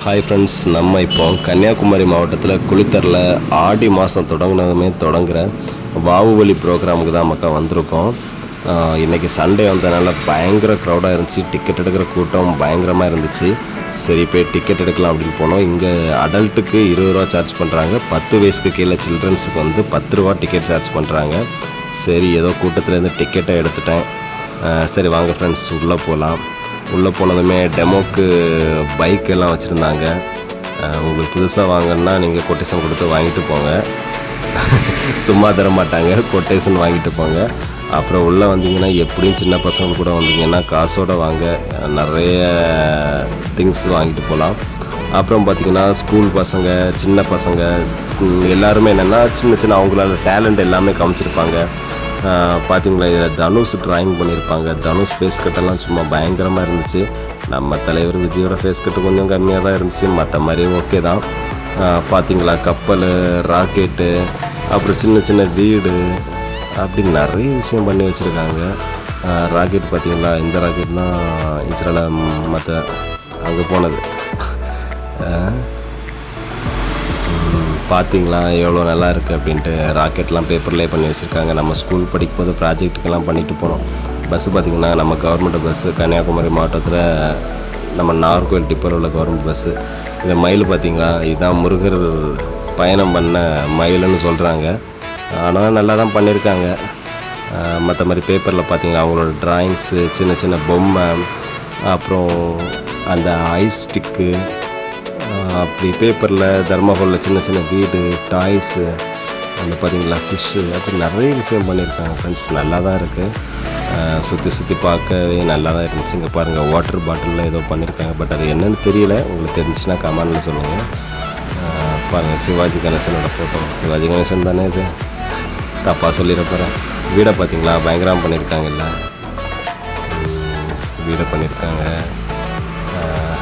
Hi friends, நம்ம இப்போ கன்னியாகுமரி மாவட்டத்தில் குளித்தரில் ஆடி மாதம் தொடங்குகிற பாகுபலி ப்ரோக்ராமுக்கு தான் மக்கா வந்திருக்கோம். இன்றைக்கி சண்டே வந்ததுனால பயங்கர க்ரௌடாக இருந்துச்சு. டிக்கெட் எடுக்கிற கூட்டம் பயங்கரமாக இருந்துச்சு. சரி போய் டிக்கெட் எடுக்கலாம் அப்படின்னு போனோம். இங்கே அடல்ட்டுக்கு 20 ரூபா சார்ஜ் பண்ணுறாங்க. 10 வயசுக்கு கீழே சில்ட்ரன்ஸுக்கு வந்து 10 ரூபா டிக்கெட் சார்ஜ் பண்ணுறாங்க. சரி ஏதோ கூட்டத்துலேருந்து டிக்கெட்டை எடுத்துட்டேன். சரி வாங்க ஃப்ரெண்ட்ஸ் உள்ளே போகலாம். உள்ளே போனதுமே டெமோக்கு பைக் எல்லாம் வச்சுருந்தாங்க. உங்களுக்கு புதுசாக வாங்கினா நீங்கள் கொட்டேஷன் கொடுத்து வாங்கிட்டு போங்க. சும்மா தர மாட்டாங்க, கொட்டேஷன் வாங்கிட்டு போங்க. அப்புறம் உள்ளே வந்தீங்கன்னா எப்படியும் சின்ன பசங்க கூட வந்தீங்கன்னா காசோடு வாங்க, நிறைய திங்ஸ் வாங்கிட்டு போகலாம். அப்புறம் பார்த்திங்கன்னா ஸ்கூல் பசங்க, சின்ன பசங்க எல்லாருமே என்னென்னா சின்ன அவங்களால டேலண்ட் எல்லாமே காமிச்சிருப்பாங்க. பார்த்திங்களா, இதில் தனுஷ் ட்ராயிங் பண்ணியிருப்பாங்க. தனுஷ் ஃபேஸ் கட்டெல்லாம் சும்மா பயங்கரமாக இருந்துச்சு. நம்ம தலைவர் விஜயோட ஃபேஸ் கட்டு கொஞ்சம் கம்மியாக தான் இருந்துச்சு, மற்ற மாதிரி ஓகே தான். பார்த்திங்களா, கப்பல், ராக்கெட்டு, அப்புறம் சின்ன வீடு, அப்படி நிறைய விஷயம் பண்ணி வச்சுருக்காங்க. ராக்கெட் பார்த்திங்களா, இந்த ராக்கெட்னால் இஸ்ரேலில் மற்ற அங்கே போனது. பார்த்திங்களா எவ்வளோ நல்லா இருக்குது அப்படின்ட்டு. ராக்கெட்லாம் பேப்பர்லேயே பண்ணி வச்சுருக்காங்க. நம்ம ஸ்கூல் படிக்கும்போது ப்ராஜெக்ட்டுக்கெல்லாம் பண்ணிட்டு போனோம். பஸ்ஸு பார்த்திங்கன்னா நம்ம கவர்மெண்ட் பஸ்ஸு, கன்னியாகுமரி மாவட்டத்தில் நம்ம நாகர்கோவில் டிப்பர் உள்ள கவர்மெண்ட் பஸ்ஸு. இந்த மயில் பார்த்திங்களா, இதுதான் முருகர் பயணம் பண்ண மயிலுன்னு சொல்கிறாங்க. ஆனால் நல்லா தான் பண்ணியிருக்காங்க. மற்ற மாதிரி பேப்பரில் பார்த்திங்களா அவங்களோட ட்ராயிங்ஸு, சின்ன பொம்மை, அப்புறம் அந்த ஐஸ் ஸ்டிக்கு, அப்படி பேப்பரில் தர்மாகோலில் சின்ன வீடு, டாய்ஸு, அந்த பார்த்திங்களா ஃபிஷ்ஷு, அப்படி நிறைய விஷயம் பண்ணியிருக்காங்க ஃப்ரெண்ட்ஸ். நல்லா தான் இருக்குது. சுற்றி பார்க்கவே நல்லா தான் இருந்துச்சு. இங்கே பாருங்கள், வாட்டர் பாட்டிலில் ஏதோ பண்ணியிருக்காங்க. பட் அது என்னென்னு தெரியல. உங்களுக்கு தெரிஞ்சுன்னா கமெண்டில் சொல்லுங்கள். பாருங்கள், சிவாஜி கணேசனோட ஃபோட்டோ. சிவாஜி கணேசன் தானே இது, தப்பாக சொல்லிடப்போகிறேன். வீடை பார்த்திங்களா பயங்கரமாக பண்ணியிருக்காங்க. இல்லை வீடை பண்ணியிருக்காங்க.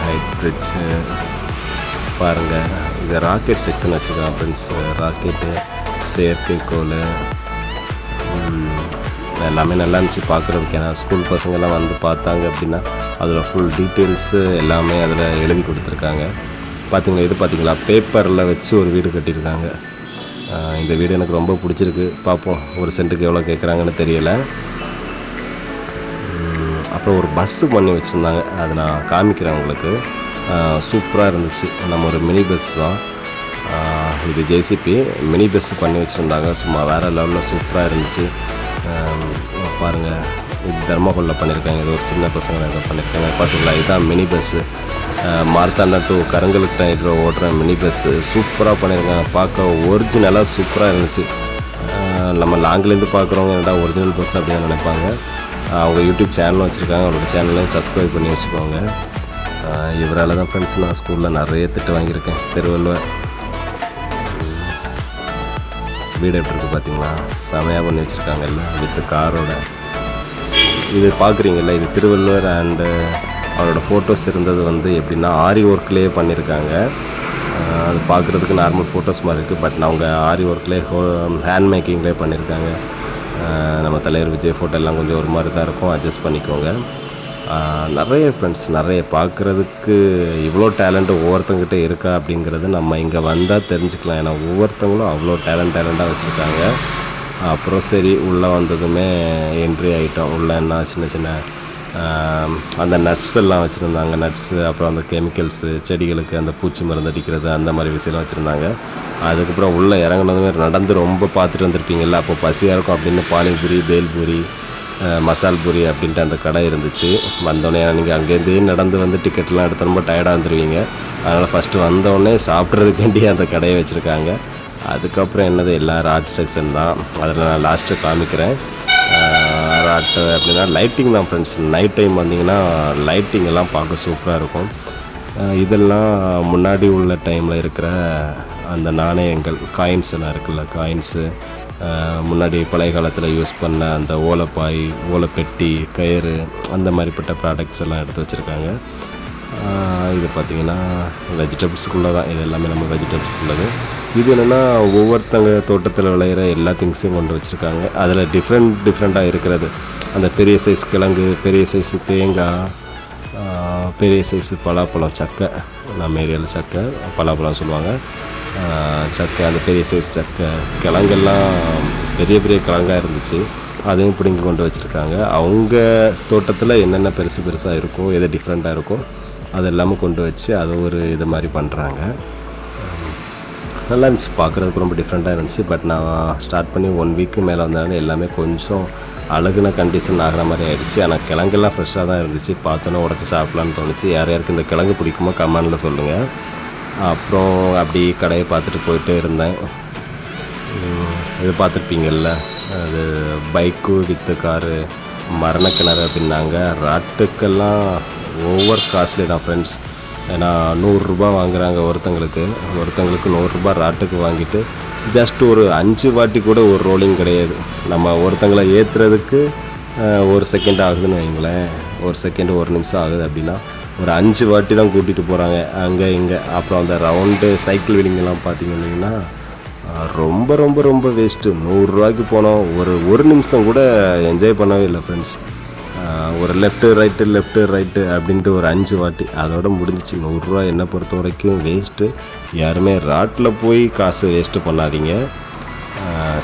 ஹைட் பிரிட்ஜு பாருங்கள். இந்த ராக்கெட் செக்ஷன் வச்சுருக்காங்க ஃப்ரெண்ட்ஸ். ராக்கெட்டு, செயற்கைக்கோள், எல்லாமே நல்லா இருந்துச்சு பார்க்குறதுக்கு. ஏன்னா ஸ்கூல் பசங்கள்லாம் வந்து பார்த்தாங்க அப்படின்னா அதில் ஃபுல் டீட்டெயில்ஸு எல்லாமே அதில் எழுதி கொடுத்துருக்காங்க. பார்த்திங்களா, இது பார்த்திங்களா பேப்பரில் வச்சு ஒரு வீடு கட்டியிருக்காங்க. இந்த வீடு எனக்கு ரொம்ப பிடிச்சிருக்கு. பார்ப்போம் ஒரு சென்ட்டுக்கு எவ்வளோ கேட்குறாங்கன்னு தெரியலை. அப்புறம் ஒரு பஸ்ஸு பண்ணி வச்சுருந்தாங்க, அதை நான் காமிக்கிறேன் உங்களுக்கு. சூப்பராக இருந்துச்சு. நம்ம ஒரு மினி பஸ் தான் இது, ஜேசிபி மினி பஸ்ஸு பண்ணி வச்சுருந்தாங்க. சும்மா வேறு லெவலில் சூப்பராக இருந்துச்சு. பாருங்கள், இது தர்மாகோலில் பண்ணியிருக்காங்க. இது ஒரு சின்ன பசங்க எதாவது பண்ணியிருக்காங்க. பார்த்திங்களா, இதுதான் மினி பஸ்ஸு. மார்த்தாண்டா டு கருங்கலுக்கு ஓடுற மினி பஸ்ஸு சூப்பராக பண்ணியிருக்காங்க. பார்க்க ஒரிஜினலாக சூப்பராக இருந்துச்சு. நம்ம லாங்கிலேருந்து பார்க்குறவங்க என்னடா ஒரிஜினல் பஸ் அப்படின்னு நினைப்பாங்க. அவங்க யூடியூப் சேனலும் வச்சுருக்காங்க. அவங்களோட சேனலையும் சப்ஸ்கிரைப் பண்ணி வச்சுக்கோங்க. இவரால் தான் ஃப்ரெண்ட்ஸ் நான் ஸ்கூலில் நிறைய திட்டு வாங்கியிருக்கேன். திருவள்ளுவர் வீடு எப்படி இருக்குது பார்த்திங்களா, செமையாக பண்ணி வச்சுருக்காங்கல்ல வித் காரோட. இது பார்க்குறீங்கல்ல, இது திருவள்ளுவர் அண்டு அவரோட ஃபோட்டோஸ் இருந்தது வந்து எப்படின்னா ஆரி ஒர்க்லேயே பண்ணியிருக்காங்க. அது பார்க்குறதுக்கு நார்மல் ஃபோட்டோஸ் மாதிரி இருக்குது. பட் அவங்க ஆரி ஒர்க்லேயே ஹேண்ட் மேக்கிங்லேயே பண்ணியிருக்காங்க. நம்ம தலைவர் விஜய் ஃபோட்டோ எல்லாம் கொஞ்சம் ஒரு மாதிரி தான் இருக்கும், அட்ஜஸ்ட் பண்ணிக்கோங்க. நிறைய ஃப்ரெண்ட்ஸ், நிறைய பார்க்குறதுக்கு இவ்வளோ டேலண்ட்டு ஒவ்வொருத்தங்கிட்ட இருக்கா அப்படிங்கிறது நம்ம இங்கே வந்தால் தெரிஞ்சுக்கலாம். ஏன்னா ஒவ்வொருத்தவங்களும் அவ்வளோ டேலண்ட்டாக வச்சுருக்காங்க. அப்புறம் சரி உள்ளே வந்ததுமே என்ட்ரி ஆகிட்டோம். உள்ளே என்ன சின்ன அந்த நட்ஸ் எல்லாம் வச்சுருந்தாங்க. நட்ஸு, அப்புறம் அந்த கெமிக்கல்ஸு, செடிகளுக்கு அந்த பூச்சி மருந்து அடிக்கிறது, அந்த மாதிரி விஷயம்லாம் வச்சுருந்தாங்க. அதுக்கப்புறம் உள்ளே இறங்கினதுமே நடந்து ரொம்ப பார்த்துட்டு வந்திருப்பீங்கள்ல, அப்போ பசியாக இருக்கும் அப்படின்னு பானிபூரி, பேல்பூரி, மசால் பூரி அப்படின்ட்டு அந்த கடை இருந்துச்சு. வந்தோடனே நீங்கள் அங்கேருந்தே நடந்து வந்து டிக்கெட்லாம் எடுத்து ரொம்ப டயர்டாக வந்துடுவீங்க. அதனால் ஃபஸ்ட்டு வந்தோடனே சாப்பிட்றதுக்கு வேண்டிய அந்த கடையை வச்சுருக்காங்க. அதுக்கப்புறம் என்னது எல்லா ராட் செக்ஷன் தான். அதில் நான் லாஸ்ட்டு காமிக்கிறேன். ராட்டு அப்படின்னா லைட்டிங் தான் ஃப்ரெண்ட்ஸ். நைட் டைம் வந்தீங்கன்னா லைட்டிங் எல்லாம் பார்க்க சூப்பராக இருக்கும். இதெல்லாம் முன்னாடி உள்ள டைமில் இருக்கிற அந்த நாணயங்கள், காயின்ஸ் எல்லாம் இருக்குல்ல, காயின்ஸு, முன்னாடி பழைய காலத்தில் யூஸ் பண்ண அந்த ஓலைப்பாய், ஓலைப்பெட்டி, கயிறு, அந்த மாதிரிப்பட்ட ப்ராடக்ட்ஸ் எல்லாம் எடுத்து வச்சுருக்காங்க. இது பார்த்திங்கன்னா வெஜிடபிள்ஸுக்குள்ளே தான். இது எல்லாமே நம்ம வெஜிடபிள்ஸுக்குள்ளது. இது என்னென்னா ஒவ்வொருத்தங்க தோட்டத்தில் விளையிற எல்லா திங்ஸையும் கொண்டு வச்சுருக்காங்க. அதில் டிஃப்ரெண்ட்டாக இருக்கிறது. அந்த பெரிய சைஸ் கிழங்கு, பெரிய சைஸ் தேங்காய், பெரிய சைஸு பலாப்பழம் சக்கை, நம்ம ஏரியாவில் சக்கை பலாப்பழம் சொல்லுவாங்க. சக்கை, அந்த பெரிய சைஸ் சக்கை, கிழங்கெல்லாம் பெரிய பெரிய கிழங்காக இருந்துச்சு, அதையும் பிடுங்கி கொண்டு வச்சுருக்காங்க. அவங்க தோட்டத்தில் என்னென்ன பெருசாக இருக்கும், எது டிஃப்ரெண்ட்டாக இருக்கும், அது எல்லாமே கொண்டு வச்சு அதை ஒரு இது மாதிரி பண்ணுறாங்க. நல்லா இருந்துச்சு, பார்க்குறதுக்கு ரொம்ப டிஃப்ரெண்ட்டாக இருந்துச்சு. பட் நான் ஸ்டார்ட் பண்ணி 1 வீக்கு மேலே வந்தனால எல்லாமே கொஞ்சம் அழகுன கண்டிஷன் ஆகிற மாதிரி ஆகிடுச்சு. ஆனால் கிழங்கெல்லாம் ஃப்ரெஷ்ஷாக தான் இருந்துச்சு. பார்த்தோன்னே உடச்சி சாப்பிட்லான்னு தோணுச்சு. யார் யாருக்கு இந்த கிழங்கு பிடிக்குமோ கமெண்டில் சொல்லுங்கள். அப்புறம் அப்படி கடையை பார்த்துட்டு போயிட்டே இருந்தேன். இது பார்த்துருப்பீங்கள்ல, அது பைக்கு வித்து காரு மரணக்கிணறு அப்படின்னாங்க. ராட்டுக்கெல்லாம் ஓவர் காஸ்ட்லி தான் ஃப்ரெண்ட்ஸ். ஏன்னா 100 ரூபா வாங்குகிறாங்க ஒருத்தங்களுக்கு 100 ரூபா ராட்டுக்கு வாங்கிட்டு ஜஸ்ட் ஒரு 5 வாட்டி கூட ஒரு ரோலிங் கிடையாது. நம்ம ஒருத்தங்களை ஏற்றுறதுக்கு 1 செகண்ட் ஆகுதுன்னு வைங்களேன், 1 செகண்ட் 1 நிமிஷம் ஆகுது அப்படின்னா ஒரு 5 வாட்டி தான் கூட்டிகிட்டு போகிறாங்க அங்கே இங்கே. அப்புறம் அந்த ரவுண்டு சைக்கிள் வீலிங்கெல்லாம் பார்த்தீங்கன்னா ரொம்ப ரொம்ப ரொம்ப வேஸ்ட்டு. 100 ரூபாய்க்கு போனோம், ஒரு நிமிஷம் கூட என்ஜாய் பண்ணவே இல்லை ஃப்ரெண்ட்ஸ். ஒரு லெஃப்ட்டு ரைட்டு அப்படின்ட்டு ஒரு 5 வாட்டி அதோட முடிஞ்சிச்சு. 100 ரூபா என்னை பொறுத்த வரைக்கும் வேஸ்ட்டு. யாருமே ராட்டில் போய் காசு வேஸ்ட்டு பண்ணாதீங்க.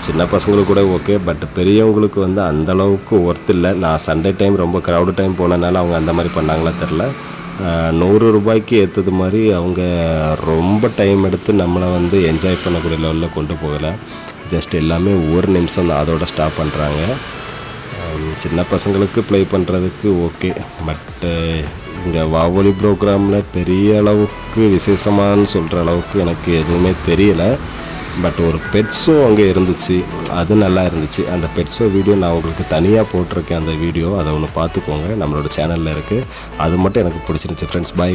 சின்ன பசங்களுக்கு கூட ஓகே, பட் பெரியவங்களுக்கு வந்து அந்தளவுக்கு ஒர்த் இல்லை. நான் சண்டே டைம் ரொம்ப க்ரௌடு டைம் போனதுனால அவங்க அந்த மாதிரி பண்ணாங்களா தெரில. 100 ரூபாய்க்கு ஏற்றது மாதிரி அவங்க ரொம்ப டைம் எடுத்து நம்மளை வந்து என்ஜாய் பண்ணக்கூடிய லெவலில் கொண்டு போகலை. ஜஸ்ட் எல்லாமே ஒரு நிமிஷம் தான், அதோட ஸ்டாப் பண்ணுறாங்க. சின்ன பசங்களுக்கு ப்ளே பண்ணுறதுக்கு ஓகே, பட்டு இங்கே வாவொலி ப்ரோக்ராமில் பெரிய அளவுக்கு விசேஷமானு சொல்கிற அளவுக்கு எனக்கு எதுவுமே தெரியலை. பட் ஒரு பெட்ஸும் அங்கே இருந்துச்சு, அது நல்லா இருந்துச்சு. அந்த பெட்ஸோ வீடியோ நான் உங்களுக்கு தனியாக போட்டிருக்கேன். அந்த வீடியோ அதை ஒன்று பார்த்துக்கோங்க, நம்மளோட சேனலில் இருக்குது. அது மட்டும் எனக்கு பிடிச்சிருந்துச்சி ஃப்ரெண்ட்ஸ். பை.